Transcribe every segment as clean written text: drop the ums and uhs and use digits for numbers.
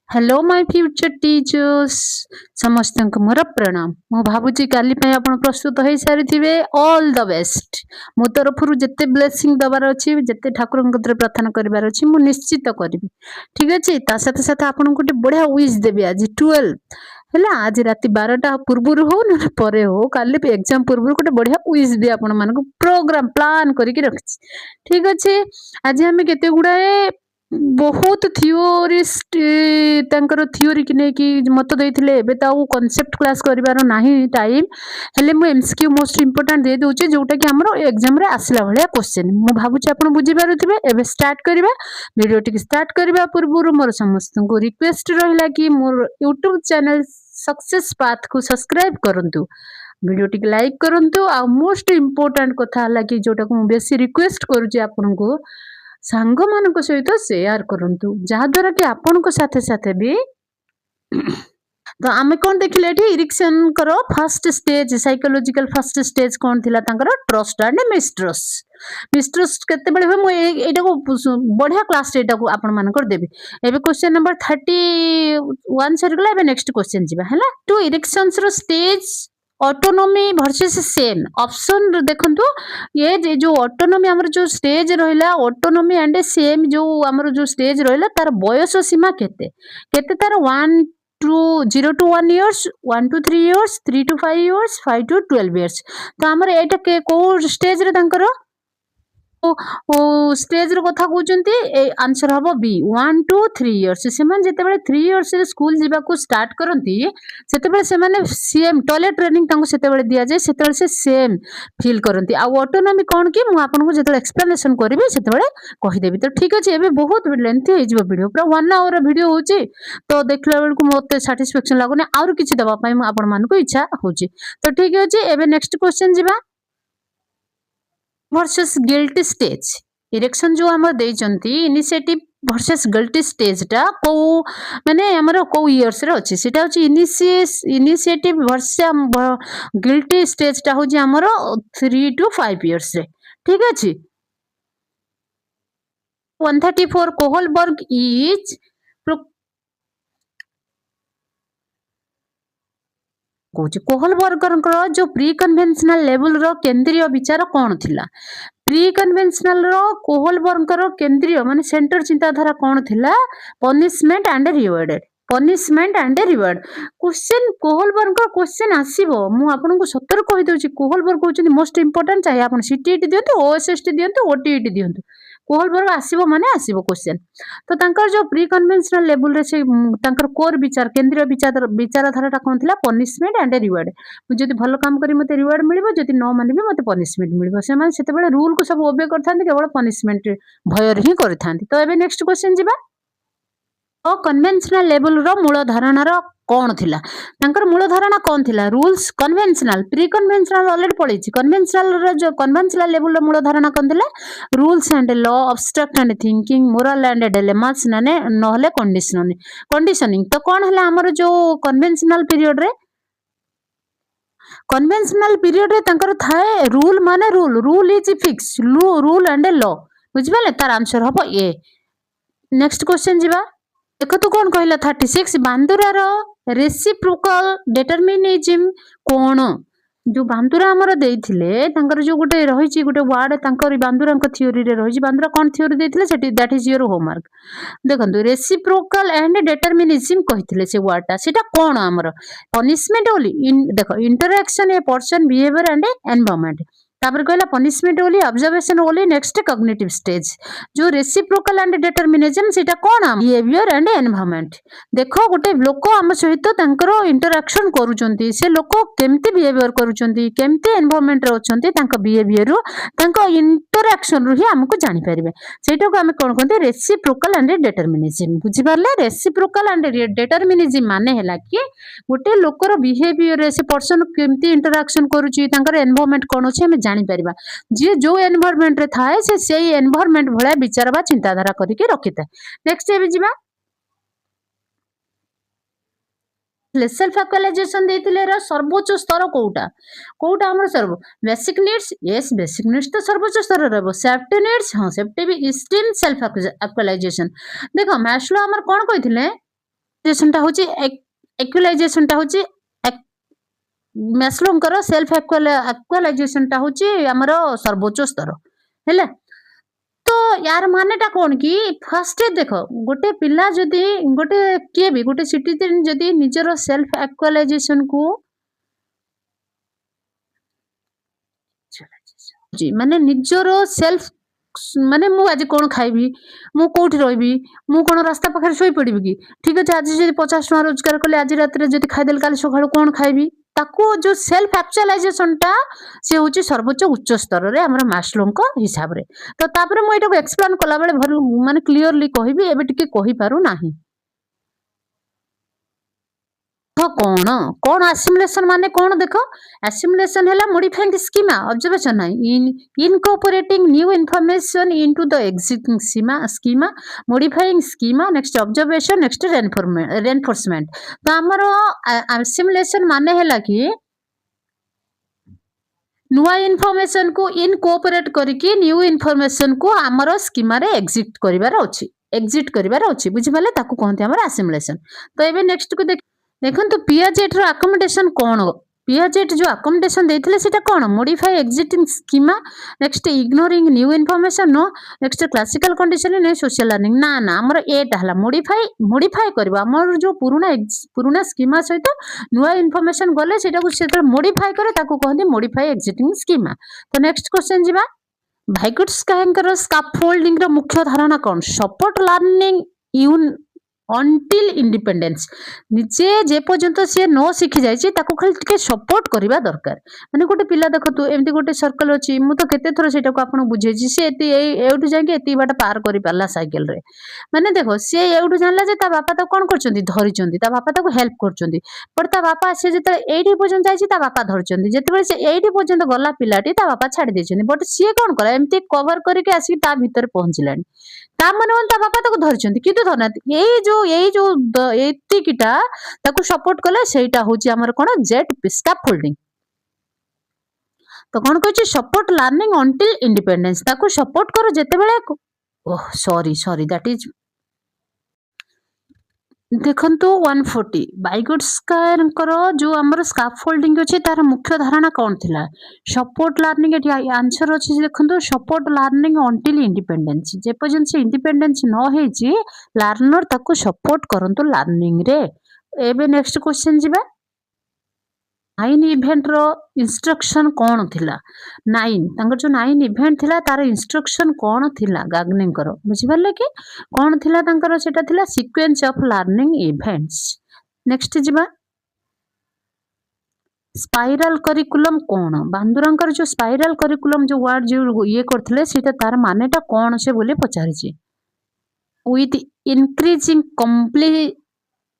Hello my future teachers समस्त मोर प्रणाम। मु भावुची काली आपण प्रस्तुत हो सारी ऑल द बेस्ट। मो तरफ जिते ब्लेसिंग दबार अच्छी जिते ठाकुर प्रार्थना करार अच्छी मु निश्चित करी। ठीक अच्छे साथ साथ आपन गोटे बढ़िया विश देवी आज 12 है आज रात 12टा पूर्व हो ना पर हो काली एग्जाम पूर्व गोटे बढ़िया विश भी आपण मान प्रोग्राम प्लान करके रखी। ठीक अच्छे आज आम केते गुड़ाए बहुत थियोरिस्ट थियोरी कि नहीं मत देते एबे तो कॉन्सेप्ट क्लास करिवार नाही टाइम हेले मु एमसीक्यू मोस्ट इंपोर्टेंट दे दूचे जोटा कि हमरो एग्जाम रे आसला भलिया क्वेश्चन मु भाबुची आपण बुझी पारुथिबे। एबे स्टार्ट करिवा वीडियो टिक स्टार्ट करिवा पूर्व मोर समस्त को रिक्वेस्ट रहिला कि मोर यूट्यूब चैनल सक्सेस पाथ को सब्सक्राइब करंतु वीडियो टिक लाइक करंतु आ मोस्ट इंपोर्टेंट कथा हला कि जोटा को बेसी रिक्वेस्ट करूची आपण को सांग मान सहित शेयर करंतु जहा द्वारा कि आपण को साथे साथे भी तो आमे कौन देखिले एठी इरिक्शन करो first stage psychological first stage कौन थिला तांकर ट्रस्ट एंड मिस्ट्रस्ट केते बेले हो एटा को बढ़िया क्लास एटा को आपण मान कर देबी। एबे क्वेश्चन नंबर 31 सरी गला। एबे नेक्स्ट क्वेश्चन जिबा हला टू इरिक्शंस रो stage autonomy versus shame option देखंतु ये जो ऑटोनॉमी हमर जो स्टेज रहिला ऑटोनॉमी एंड सेम जो हमर जो स्टेज रहिला तार बयस सीमा केते केते तार 1 to 0 to 1 years 1 to 3 years 3 to 5 years 5 to 12 years तो हमर एटा के को स्टेज रे तांकर स्टेज रो कथा कहउचंती ए आंसर हबो बी 1 to 3 इयर्स। से मन जेते बेले 3 इयर्स रे स्कूल जीवा को स्टार्ट करंती सेते बेले से माने सेम टॉयलेट ट्रेनिंग तांको सेते बेले दिया जाय सेते बेले से सेम फील करंती। आ ऑटोनॉमी कोन की मु आपन को जेते एक्सप्लेनेशन करबी सेते बेले कहि देबी। तो ठीक अछि एबे बहुत लेंथी हे जिवो वीडियो पूरा 1 आवर वीडियो होची तो देखला बेल को मते सैटिस्फैक्शन लागोने और किछि दबा पई मु आपन मान को इच्छा होची। तो ठीक अछि एबे नेक्स्ट क्वेश्चन जिबा वर्सेस गिल्टी स्टेज इरेक्शन जो हम देइचंती इनिशिएटिव वर्सेस गिल्टी स्टेज टा को माने हमर को इयर्स रे अछि सेटा होची इनिशिएटिव वर्सेस गिल्टी स्टेज टा होची हमर 3 to 5 इयर्स रे। ठीक अछि 134 कोहलबर्ग इज कोहलबर्गर जो प्री कन्वेंशनल लेवल रो केंद्रीय विचार कौन थिला प्री कन्वेंशनल रो कोहलबर्गर केंद्रीय माने सेंटर चिंताधारा कौन थिला पनिशमेंट एंड रिवार्ड क्वेश्चन कोहलबर्गर क्वेश्चन आसीबो मु आपन को सतर कहि दउची कोहलबर्ग होचनी मोस्ट इंपोर्टेंट चाहे आपन सीटीईटी दियंतु ओएसएसटी दियंतु ओटीईटी दियंतु कोहलबर्ग आसीबो माने आसीबो क्वेश्चन। तो तांकर जो प्री कन्वेंशनल लेवल रे से तांकर कोर विचार केंद्रीय विचारधारा कोन थिला पनिशमेंट एंड रिवार्ड जदि भलो काम करी मते रिवार्ड मिलिबो जदि न मानिबे मते पनिशमेंट मिलिबो से माने सेते बेले रूल को सब ओबे करथांती केवल पनिशमेंट भयर ही करथांती। तो एबे नेक्स्ट क्वेश्चन जिबा ओ कन्वेंशनल लेवल रो मूल धारणा रो कौन थिला तांकर मूल धारणा कौन थिला rules conventional pre conventional already पढिछि कन्वेंशनल रो जो कन्वेंशनल लेवल रो मूल धारणा कौन थिला rules and law abstract and thinking moral and dilemmas नाने नहले कंडीशनिंग। तो कौन हला हमर जो कन्वेंशनल पीरियड रे तांकर थाए रूल माने rule is fix rule and law बुझिबाले तार आंसर हबो ए। नेक्स्ट क्वेश्चन जिबा देखो तो कौन कहला 36 बांदुरार रेसिप्रोकल डिटरमिनिज्म कौन जो बांदुरा हमर देइथिले तांकर जो गोटे रहिछि गोटे वर्ड तांकर बांदुरांक थ्योरी रे रहिछि बांदुरा कोन थ्योरी देइथिले सेटी दैट इज योर होमवर्क देखंतु रेसिप्रोकल एंड डिटरमिनिज्म कहिथिले से वर्डटा सेटा कोन हमर पनिशमेंट ओली देखो interaction a person behaviour and environment तापर कहला पनिशमेंट ओली ऑब्जर्वेशन ओली नेक्स्ट कॉग्निटिव स्टेज जो रेसिप्रोकल एंड डिटरमिनिज्म सेटा कोन बिहेवियर एंड एनवायरनमेंट देखो गोटे लोक हम सहित तांकर इंटरैक्शन करूचंती से लोक केमती बिहेवियर करूचंती केमती एनवायरनमेंट रे अछंती तांका बिहेवियर रो तांका इंटरैक्शन रो ही हमको जानि परिबे सेटा को हम कोन कहते रेसिप्रोकल एंड डिटरमिनिज्म बुझि परले। रेसिप्रोकल एंड डिटरमिनिज्म माने हैला कि गोटे लोकर बिहेवियर रे से पर्सन केमती इंटरैक्शन करूची तांकर एनवायरनमेंट कोन अछि हम जानि परिबा जे जो एनवायरनमेंट रे थाए से सेही एनवायरनमेंट भला विचार बा चिंताधारा करिके रखिता। नेक्स्ट एबे जिबा सेल्फ एक्चुअलाइजेशन देथिले रो सर्वोच्च स्तर कोउटा हमर सर्व basic needs yes basic needs तो सर्वोच्च स्तर रहबो सेफ्टी नीड्स हां सेफ्टी भी स्टीम सेल्फ एक्चुअलाइजेशन देखो मैस्लो हमर कोन कहिथिले ଟା ହଉଛି equalization ଟା ହଉଛି ମାସ୍ଲୋଙ୍କର ସେଲ୍ଫ ଆକ୍ଚୁଆଲାଇଜେସନ ଟା ହଉଛି ଆମର ସର୍ବୋଚ୍ଚ ସ୍ତର ହେଲା। ତ यार मानेटा कौन कि फर्स्ट देख गोटे पिला जदि गोटे किए भी गोटे सिटीजन जदि निजर सेल्फ एक्चुअलाइजेशन को माने निजर सेल्फ माने मु आज कौन खाइबी मु कोठी रहिबी मु कौन रास्ता पाखरे सोई पड़िबी कि ठीक अच्छे आज जदि 50 टका रोजगार कले आज रात जदि खाइदेल काल सकाळ कौन खाइबी ताको जो सेल्फ एक्चुअलाइजेशन टा से होची सर्वोच्च उच्च स्तर रे हमर मास्लोंको हिसाब रे। तो तापर मु एटाको एक्सप्लेन कला बेले भल माने क्लियरली कहिबी एबे टिके कहि पारु नाही। तो कौन कौन एसिमुलेशन माने कौन देख एसिमुलेशन है modifying schema observation in incorporating new information into the existing schema modifying schema next observation next reinforcement. तो आमर एसिमुलेशन माने है कि नुआ इनफॉरमेशन को इनकॉर्पोरेट करके न्यू इनफॉरमेशन को आमर स्कीमा रे एग्जिट करिवार अछि बुझि पाले ताकू कहते हमर एसिमुलेशन। तो एबे नेक्स्ट को देखो तो पियाजेट रो अकोमोडेशन कौन पियाजेट जो अकोमोडेशन देथिले सेटा कौन modify existing schema next ignoring new information no next classical condition ने सोशल लर्निंग ना ना हमर एटा हला मॉडिफाई करबा हमर जो पुराना स्कीमा सहित नुआ इनफॉरमेशन गले सेटा को सेटा मॉडिफाई करे ताको कहंदी मॉडिफाई एग्जिस्टिंग स्कीमा। तो नेक्स्ट क्वेश्चन जिबा भाइगोट्स्कायर स्कैफोल्डिंग रो मुख्य धारणा कौन सपोर्ट लर्निंग यून अंटिल इंडिपेंडेंस निजे जे पर्यंत सी न शिखी जाइए खाली टिके सपोर्ट करवा दरकार माने गोटे पिला देखो एमती गोटे सर्कल अच्छी मु तो केते थर सेटा को आपन बुझे सी एठू जाके एती बाट पार करि पारला साइकिल रे माने देखो सी एठू जानला जे ता बापा तो कोन करचंदी धरिचंदी ता बापा ताको हेल्प करचंदी पर ता बापा से जेते एठी पर्यंत जाइछि ता बापा धरचंदी जेते बेले से एठी पर्यंत गला पिलाटी ता बापा छाडी देचंदी बट सी कोन करा एमती कवर करके आसी ता भीतर पहुंचलानी ता मन ता बापा ताको धरचंदी किंतु धरनाती एई जो एतिकिटा ताको सपोर्ट कले सेटा होची हमर कोन जेट स्कैफोल्डिंग। तो कौन कहछि सपोर्ट लर्निंग अंटिल इंडिपेंडेंस ताको सपोर्ट करो जेते बेले ओह सॉरी दैट इज देखंतु 140 बाइगोट्स्कायर जो हमर स्कैफोल्डिंग अछि तार मुख्य धारणा कौन थिला सपोर्ट लर्निंग एटी आंसर अछि देखंतु सपोर्ट लर्निंग अंटिल इंडिपेंडेंस जे पर्यंत से इंडिपेंडेंस न हेछि लर्नर ताको सपोर्ट करंतु लर्निंग रे। एबे नेक्स्ट क्वेश्चन जिबा 9 इवेंट रो इंस्ट्रक्शन कौन थिला 9 तांकर जो 9 इवेंट थिला तार इंस्ट्रक्शन कौन थिला गाग्निंग करो बुझि परले कि कौन थिला तांकर सेटा थिला sequence of learning events. Next जिबा स्पाइरल करिकुलम कौन बांदुरांकर जो स्पाइरल करिकुलम जो वर्ड जो ये करथिले सेटा तार मानेटा कौन से बोले पचारिछि विथ इंक्रीजिंग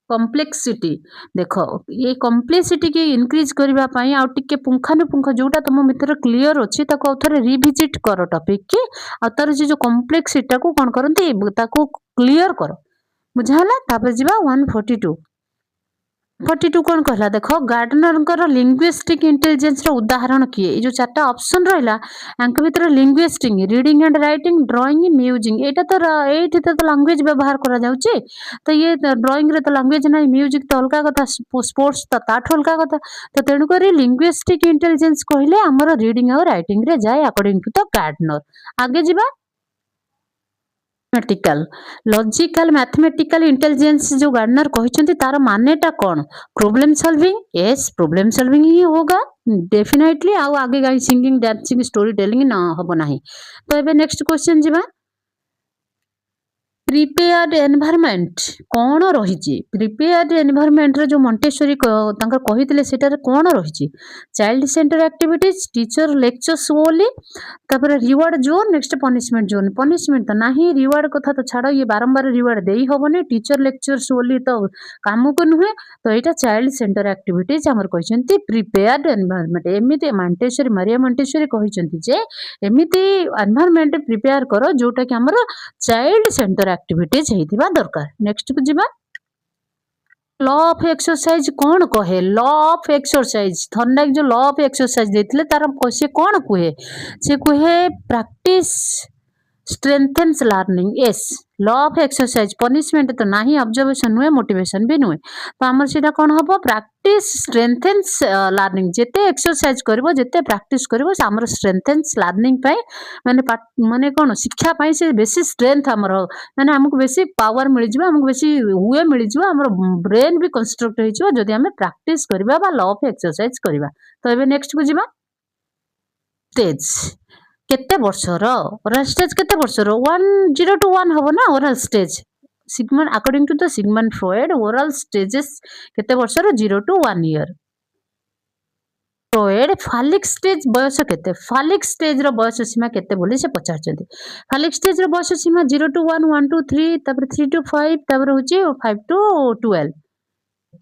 कॉम्प्लेक्सिटी देखो ये कॉम्प्लेक्सिटी की इंक्रीज करबा पई आ टिके पुंखानुपुंख जोटा तुम मित्र क्लियर अछि ताको थरे रिविजिट करो टॉपिक की आ तार जो कॉम्प्लेक्सिटी को कोन करंती ताको क्लियर करो बुझाला। तापर जिबा 142 कौन कहला देखो गार्डनर लिंग्विस्टिक इंटेलिजेंस रो उदाहरण किए जो चारटा ऑप्शन रहला अंक भीतर linguistic reading and writing drawing music एटा तो एठी तो लैंग्वेज व्यवहार करा जाउची तो ये ड्राइंग रे तो लैंग्वेज नै म्यूजिक तो अलगा कथा स्पोर्ट्स तो ताठ अलगा कथा तो तेनु करी लिंग्विस्टिक इंटेलिजेंस कहले हमर रीडिंग और राइटिंग रे जाय अकॉर्डिंग टू द गार्डनर। आगे जिबा मैथमेटिकल इंटेलिजेंस जो गार्डनर कहते तार मानेटा कौन problem solving yes problem solving ही होगा डेफिनेटली आगे गाई सिंगिंग डांसिंग स्टोरी टेलिंग ना हम ना। तो ये नेक्स्ट क्वेश्चन जी प्रिपेयर्ड एनवायरनमेंट कौन रही प्रिपेयर्ड एनवायरनमेंट जो मंटेश्वरी कही सेटार कौन रही child centre activities teacher lectures only तापर रिवार्ड जोन नेक्स्ट पनिशमेंट तो नहीं रिवार्ड कथा तो छाड़ ये बारंबार रिवार्ड दे हेनी टीचर लेक्चर्स ओनली तो काम को नुहे तो यहाँ चाइल्ड सेंटर एक्टिविटीज आमर कहते प्रिपेयर्ड एनवायरनमेंट एमती मंटेश्वरी मारिया मंटेश्वरी कहते एमती एनवायरनमेंट प्रिपेयर कर जोटा कि आमर चाइल्ड सेंटर एक्टिविटीज हेतिबा दरकार। नेक्स्ट को जिबा लॉ ऑफ एक्सरसाइज कौन कहे लॉ ऑफ एक्सरसाइज थर्नाइक जो लॉ ऑफ एक्सरसाइज देथिले तार से कौन कहे से कहे practice strengthens learning yes law of exercise punishment तो नहीं ऑब्जर्वेशन नुहे मोटिवेशन भी नुहे तो आमर सीटा कौन हम प्रैक्टिस स्ट्रेंथेन्स लर्निंग जिते एक्सरसाइज करिवो जिते प्रैक्टिस करिवो आमर स्ट्रेंथेन्स लर्निंग पाई माने माने कौन शिक्षा पाई से बेसी स्ट्रेंथ आमर माने हमको बेसी पावर मिल जिवो हमको बेसी हुए मिल जिवो आमर ब्रेन भी कंस्ट्रक्ट होई जिवो जदि हमें प्रैक्टिस करबा बा लॉ ऑफ एक्सरसाइज करबा तो एबे नेक्स्ट को जिबा स्टेज केते वर्षर ओरल स्टेज केते वर्षर 0 to 1 हबो ना oral stage Sigmund according to the Sigmund Freud oral stages केते वर्षर 0 to 1 year Freud phallic stage बयस केते फालिक स्टेज रो बयस सीमा केते बोली से पचारचंती फालिक स्टेज रो बयस सीमा 0 to 1 1 to 3 तापर 3 to 5 तापर होची 5 to 12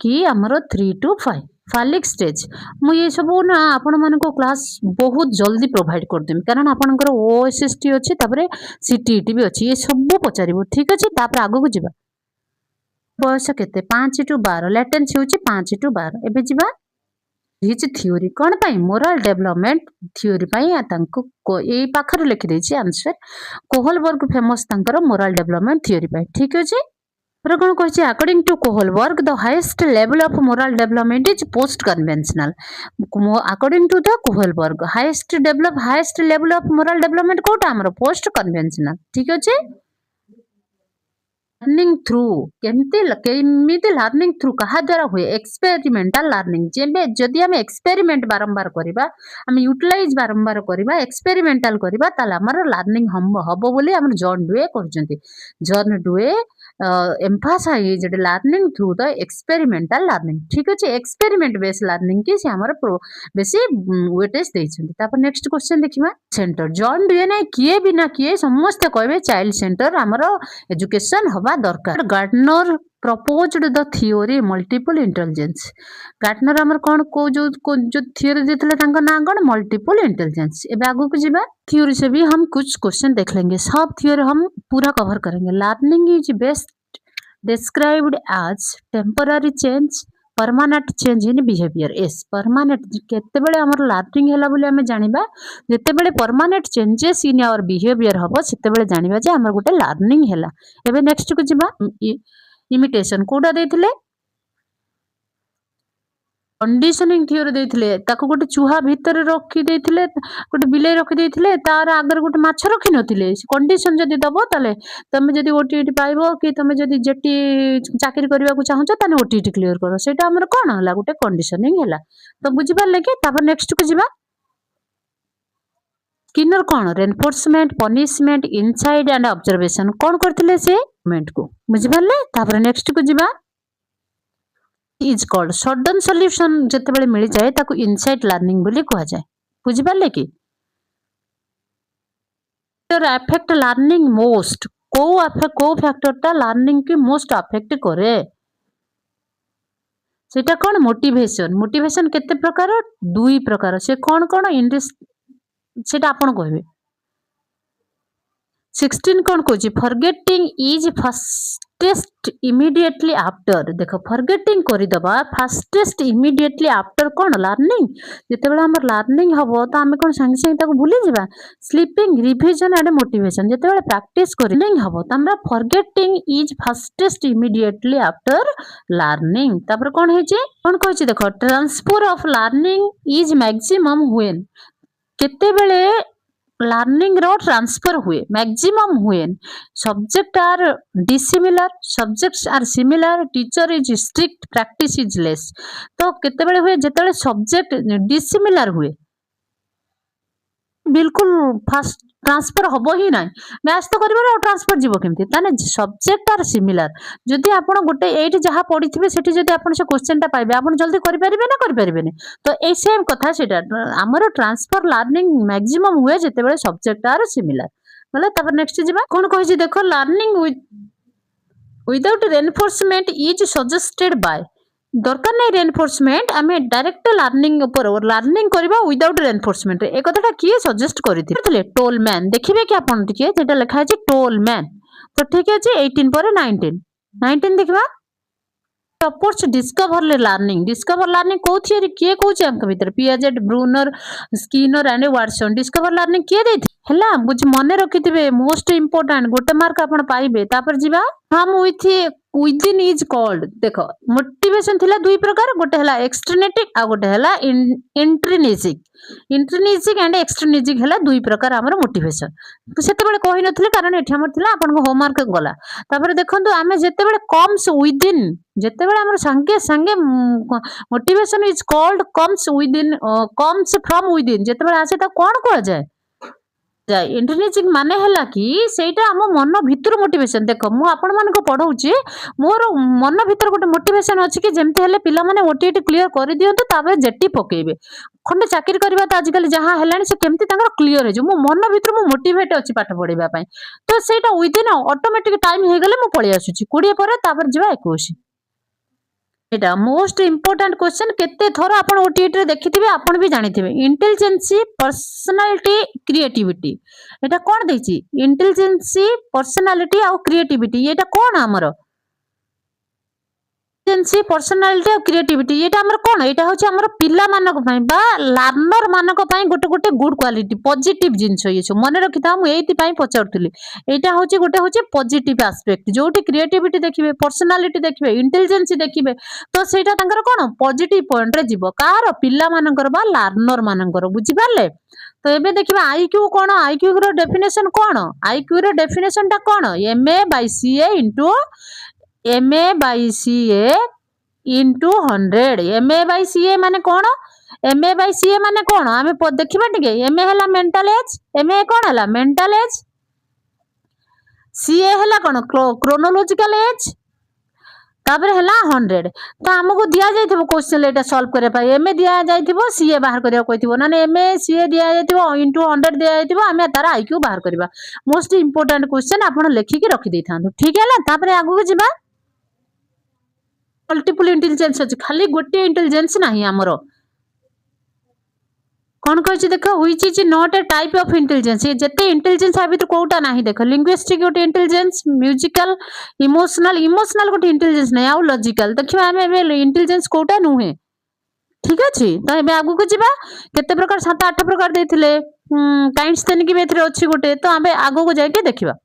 कि हमरो 3 to 5 फालिक स्टेज मु ये सब ना आपण मानको क्लास बहुत जल्दी प्रोवाइड कर देम कारण आपनकर ओएसएसटी अछि तापरे सीटीईटी भी अछि ये सब पचारिबो ठीक अछि तापर आगो को जिबा बयस केते 5 to 12 लेटेंसी होछि 5 to 12 एबे जिबा हिच थ्योरी कौन पाई मोरल डेवलपमेंट थ्योरी पाई तांको ए पाखर लिखि देछि आंसर कोहलबर्ग फेमस तांकर मोरल डेवलपमेंट थ्योरी पाई ठीक अछि पर कौन कह according to Kohlberg the highest level of moral development is post conventional according to the Kohlberg highest level of moral development कोटा हमर पोस्ट कन्वेंशनल ठीक अछि लर्निंग थ्रू केमिति लर्निंग थ्रू कहा द्वारा हुए एक्सपेरिमेंटल लर्निंग जेबे जदि हम एक्सपेरिमेंट बारंबार करिबा हम यूटिलाइज बारंबार करिबा एक्सपेरिमेंटल करिबा ताला हमर लर्निंग हबो बोली हमर जॉन डुए कहजंती John Dewey emphasized learning through the experimental learning ठीक अछि एक्सपेरिमेंट बेस्ड लर्निंग की से हमर बेसी वेटेज दैछंती तापर नेक्स्ट क्वेश्चन देखिबा सेंटर जॉन डुए नै किए बिना किए समस्त कहबे चाइल्ड सेंटर हमर एजुकेशन हवा दरकार Gardner proposed the theory multiple intelligence Gardner हमर कोन जो थ्योरी देथले तांका नाम कोन मल्टीपल इंटेलिजेंस एबे आगु को जिबा थ्योरी से भी हम कुछ क्वेश्चन देख लेंगे सब थ्योरी हम पूरा कवर करेंगे learning is best described as temporary change permanent change in behavior yes permanent केते बेले हमर लर्निंग हैला बोली हमें जानिबा जेते बेले permanent changes in our behavior हबो सेते बेले जानिबा जे हमर गोटे लर्निंग हैला एबे नेक्स्ट को जिबा इमिटेशन कोडा देथिले कंडीशनिंग थ्योरी देथिले ताको गोटे चूहा भीतर रखी देथिले गोटे बिलाई रखी देथिले तार आगर गोटे माछ रखी नथिले कंडीशन जदी दबो तले तमे जदी ओटीटी पाइबो कि तमे जदी जेटी चाकरी करबा को चाहछो तने ओटीटी क्लियर करो सेटा हमर कोन हला गोटे कंडीशनिंग हला तो बुझि पारले कि तापर नेक्स्ट को जिबा स्किनर कौन reinforcement punishment inside and observation कौन करथिले से मेंट को बुझि पारले तापर नेक्स्ट को जिबा इज कॉल्ड सडन सॉल्यूशन जते बेले मिल जाए ताको इनसाइट लर्निंग बोली कहा जाए बुझि पारले कि अफेक्ट लर्निंग मोस्ट को फैक्टर ता लर्निंग की मोस्ट अफेक्ट करे सेटा कौन मोटिवेशन केते प्रकार दुई प्रकार से कौन कौन इंग्लिश सेटा आपण कहबे 16 कौन कहछि forgetting is fastest immediately after देखो फॉरगेटिंग करि दबा फास्टेस्ट इमीडिएटली आफ्टर कौन लर्निंग जते बेला हमर लर्निंग हबो त हमें कौन संग संग ताको भूली जिबा स्लीपिंग रिवीजन एंड मोटिवेशन जते बेला प्रैक्टिस करि नहीं हबो त हमरा forgetting is fastest immediately after learning तापर कौन है जे कौन कहछि देखो transfer of learning is maximum when केते बेले लर्निंग रो ट्रांसफर हुए मैक्सिमम हुए subject are dissimilar subjects are similar teacher is strict practice is less तो केते बेले हुए जेते बेले सब्जेक्ट डिसिमिलर हुए बिल्कुल फास्ट ट्रांसफर हबो ही ना मैथ्स तो करबे और ट्रांसफर जीवो केमती ताने सब्जेक्ट आर सिमिलर जदि आपण गोटे एठी जहा पढिथिबे सेठी जदि आपण से क्वेश्चन ता पाइबे आपण जल्दी करि परिबे ना करि परिबे तो ए सेम कथा सेटा हमर ट्रांसफर लर्निंग मैक्सिमम हुए जते बेले सब्जेक्ट आर सिमिलर मतलब तब नेक्स्ट जीवा कोन कहै छी देखो learning without reinforcement is suggested by दरकार नहीं रेनफोर्समेंट आम डायरेक्ट लर्निंग लर्निंग करबा विदाउट रेनफोर्समेंट ए कथाटा किए सजेस्ट करथिले टोलमैन देखिबे कि आपण टिके जेटा लिखा है टोलमैन तो ठीक है 18 पर 19 देखबा सपोर्ट्स डिस्कवर लर्निंग को थियरी किए कहूछ हमके भीतर Piaget Bruner Skinner and Watson discover learning किए देथि ହେଲା ବୁଝ ମନେ ରଖିଥିବେ ମୋस्ट इम्पोर्टेंट गोटे मार्क आपण पाइबे तापर जीवा हम विदिन इज कॉल्ड देखो मोटिवेशन थिला दुई प्रकार गोटे हला एक्सट्रिनेटिक आ गोटे हला इंट्रिनेसिक इंट्रिनेसिक एंड एक्सट्रिनेसिक हला दुई प्रकार हमर मोटिवेशन सेते बेले कहि नथिले कारण एठी हमर थिला आपण को होमवर्क गला तापर देखंतु आमे जेते बेले कम्स विदिन जेते बेले हमर संगे संगे motivation is called comes within comes from within जेते बेले आसे ता कोन को जाय इंट्रिनेसिक माने हला कि सेटा हम मन भितर मोटिवेशन देख मु आपण मन को पढौची मोर मन भितर गोटे मोटिवेशन अछि कि जेमते हेले पिला माने ओटीटी क्लियर कर दियंतु ताबे जेटी पकेबे खंडे चाकरी करबा त आजकल जहां हेलानी से केमती तांगर क्लियर हे जो मो मन भितर मु मोटिवेट अछि पाठ पढिबा पई तो सेटा विदिन ऑटोमेटिक टाइम हे गेले मु पळि आसुची 20 पर तापर जिवा 21 एटा मोस्ट इम्पोर्टेंट क्वेश्चन केते थोर आपण ओटीटी रे देखिथिबे आपण भी जानिथिबे इंटेलिजेंसी पर्सनालिटी क्रिएटिविटी एटा कोन देछि इंटेलिजेंसी पर्सनालिटी आ क्रिएटिविटी एटा कोन हमर इंटेलिजेंसी पर्सनालिटी और क्रिएटिविटी एटा हमर कोन एटा होछि हमर पिल्ला मानक पई बा लर्नर मानक पई गोटे गोटे गुड क्वालिटी पॉजिटिव जिंस ये छ मने रखिता हम एति पई पचारथुली एटा होछि गोटे होछि पॉजिटिव एस्पेक्ट जोटी क्रिएटिविटी देखिबे पर्सनालिटी देखिबे इंटेलिजेंसी देखिबे तो सेटा तांकर कोन पॉजिटिव पॉइंट रे जीवो कार पिल्ला मानकर बा लर्नर मानकर बुझि पारले तो एबे देखिबा आईक्यू कोन आईक्यू रो डेफिनेशन कोन आईक्यू रो डेफिनेशन ता कोन MA by CA into MA by CA into 100 MA by CA माने कौन MA by CA माने कौन आमे देखिबा टिके MA हला मेंटल एज MA कौन हला मेंटल एज CA हला कौन क्रोनोलॉजिकल एज तापर हला 100 तो हमको दिया जाइथिबो क्वेश्चन एटा सॉल्व करे पाई MA दिया जाइथिबो CA बाहर करिया कहिथिबो ना MA CA दिया जाइथिबो into 100 दिया जाइथिबो आमे तारा IQ बाहर करबा मोस्ट इंपोर्टेंट क्वेश्चन आपण लेखि के रखि दैथांतु ठीक हैला तापर आगु जिबा मल्टीपल इंटेलिजेंस अछि खाली गोटे इंटेलिजेंस नाही हमरो कोन कहछि देखो which is not a type of intelligence ये जते इंटेलिजेंस आ भीतर कोउटा नाही देखो लिंग्विस्टिक गोटे इंटेलिजेंस म्यूजिकल इमोशनल गोटे इंटेलिजेंस नै आ लॉजिकल देखिबा हमें इंटेलिजेंस कोउटा नुहे ठीक अछि तो एबे आगु को जिबा केते प्रकार 7-8 प्रकार देथिले काइंड्स तेन की बेथरे अछि गोटे तो हमें आगु को जाय के देखिबा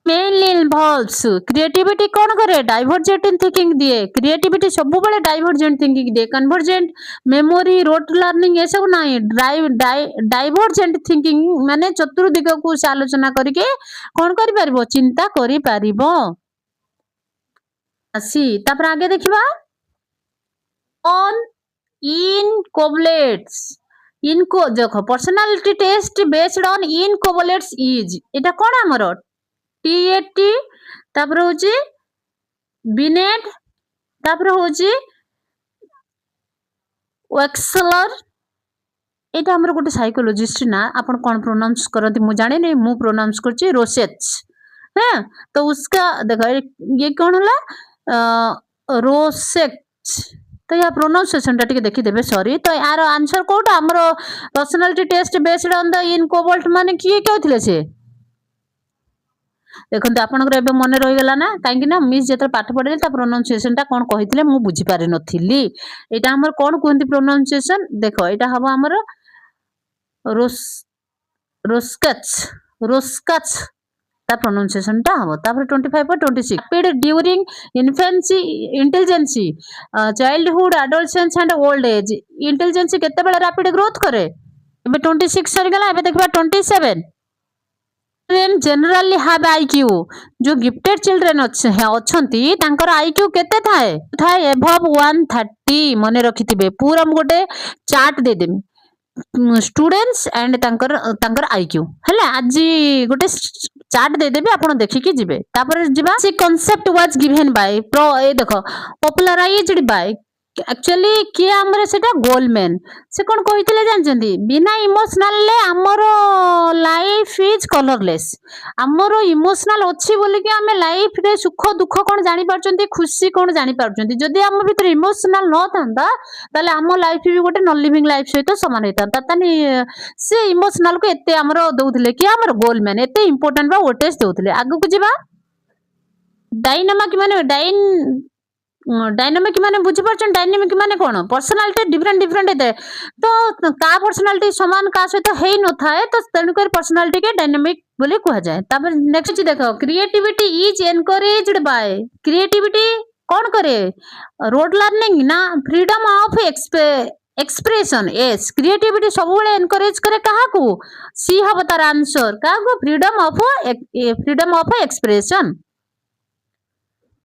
मेनली इन्वॉल्व्स क्रिएटिविटी कौन करे डाइवर्जेंट थिंकिंग दिए क्रिएटिविटी सब बड़े डाइवर्जेंट थिंकिंग दिए कन्वर्जेंट मेमोरी रोट लर्निंग ये सब नहीं डाइवर्जेंट थिंकिंग माने चतुर्दिग को आलोचना करके कौन करि परिबो चिंता करि परिबो आसी तापर आगे देखिबा ऑन इन कोबलेट्स इनको देखो personality test based on inkblots is एटा कोन हमरो TAT तापर होची बिनेट तापर होची वेक्सलर एटा हमर गोटे साइकोलॉजिस्ट ना आपण कोन प्रोनाउंस करती मु जाने नै मु प्रोनाउंस करची रोसेच हैं तो उसका देखो ये कौन होला रोसेच तो या प्रोनाउंसिएशन टा टिके देखि देबे सॉरी तो यार आंसर कोटा हमरो personality test based on the inkblot माने किए कहथिले से देखो आपनकर एबे मन रही गला ना काहे ना मिस जेतर पाठ पढले ता प्रोनाउंसिएशन टा कोन कहितले मु बुझी पारि नथिली एटा हमर कोन कहंती प्रोनाउंसिएशन देखो एटा हबो हमर रोस्कच रोस्कच ता प्रोनाउंसिएशन टा हबो तापर 25 पर 26 rapid during infancy intelligence childhood adolescence and old age intelligence केते बेला रैपिड ग्रोथ करे एबे 26 सरी गला एबे देखबा 27 generally have IQ जो गिफ्टेड चिल्ड्रेन अच्छी तांकर IQ केते थाए थाए एभव 130 मने रखिथिबे पूरा हम गोटे चार्ट दे देमी स्टूडेंट्स एंड तांकर IQ हला आज गोटे चार्ट दे देबे आपण देखि के जिबे तापर जिबा से concept was given by pro ए देखो पॉपुलराइज्ड बाय एक्चुअली किए हमरे सेटा गोलमैन से कोन कहितले जानचंदी बिना इमोशनल ले हमरो लाइफ इज कलरलेस हमरो इमोशनल अछि बोली कि हमें लाइफ रे सुख दुख कोन जानि पारचंती खुशी कोन जानि पारचंती जदी हम भीतर इमोशनल न थांदा ताले हम लाइफ भी गोटे नॉन लिविंग लाइफ सहित समान हेता तानी से इमोशनल को एते हमरो दउथले कि हमरो गोलमैन एते इंपोर्टेंट बा ओटेस दउथले आगु को जिबा डायनामिक माने डायनामिक माने बुझी पारछन डायनामिक माने कोन पर्सनालिटी डिफरेंट डिफरेंट है तो का पर्सनालिटी समान का सहित हेई न थाए तो तेनु कर पर्सनालिटी के डायनामिक बोली कहा जाए तापर नेक्स्ट चीज देखो creativity is encouraged by creativity कौन करे रोड लर्निंग ना freedom of expression yes creativity सब एनकरेज करे कहा को सी हब तार आंसर कहा को फ्रीडम ऑफ एक्सप्रेशन